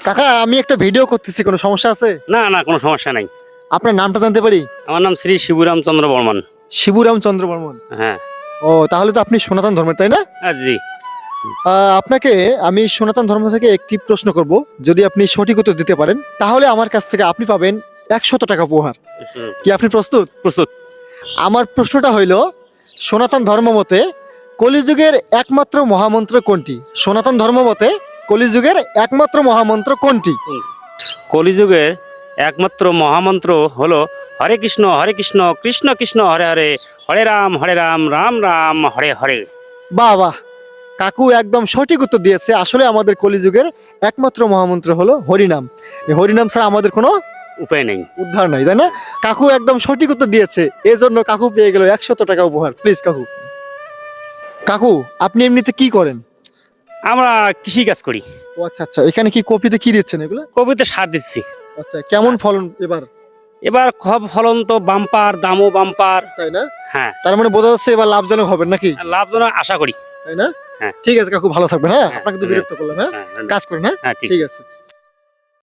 কাকা আমি একটা ভিডিও করতেছি, কোনো সমস্যা আছে? না না, কোনো সমস্যা নাই। আপনার নামটা জানতে পারি? আমার নাম শ্রী শিবুরাম চন্দ্র বর্মন। শিবুরাম চন্দ্র বর্মন। হ্যাঁ। ও, তাহলে তো আপনি সনাতন ধর্মের, তাই না? জি। আপনাকে আমি সনাতন ধর্ম থেকে একটি প্রশ্ন করব, যদি আপনি সঠিক উত্তর দিতে পারেন তাহলে আমার কাছ থেকে আপনি পাবেন 100 টাকা উপহার। কি আপনি প্রস্তুত? প্রস্তুত। আমার প্রশ্নটা হইল, সনাতন ধর্ম মতে কলিযুগের একমাত্র মহামন্ত্র কোনটি? সনাতন ধর্ম মতে কলিযুগের একমাত্র মহামন্ত্র কোনটি? কলিযুগের একমাত্র মহামন্ত্র হলো হরে কৃষ্ণ কৃষ্ণ কৃষ্ণ হরে হরে, হরে রাম রাম রাম হরে হরে। বাহ বাহ, কাকু একদম সঠিক উত্তর দিয়েছে। আসলে আমাদের কলিযুগের একমাত্র মহামন্ত্র হলো হরিনাম। এই হরিনাম ছাড়া আমাদের কোনো উপায় নেই। উদ্ধার নাই, তাই না? কাকু একদম সঠিক উত্তর দিয়েছে, এজন্য কাকু পেয়ে গেল 100 টাকা উপহার। প্লিজ কাকু। কাকু আপনি এমনিতে কি করেন? আমরা কৃষি কাজ করি। ও আচ্ছা আচ্ছা, এখানে কি কপিতে কি দিচ্ছেন এগুলো? কবিতে সার দিচ্ছি। আচ্ছা, কেমন ফলন এবার? এবার খুব ফলন তো বাম্পার, দামও বাম্পার। তাই না? হ্যাঁ, তার মানে বোঝা যাচ্ছে এবার লাভজনক হবেন নাকি? লাভজনক আশা করি। তাই না? হ্যাঁ। ঠিক আছে কাকু, ভালো থাকবেন। হ্যাঁ, হ্যাঁ, আপনাকে তো বিরক্ত করলাম। হ্যাঁ, হ্যাঁ, কাজ করেন। হ্যাঁ, হ্যাঁ, ঠিক ঠিক আছে।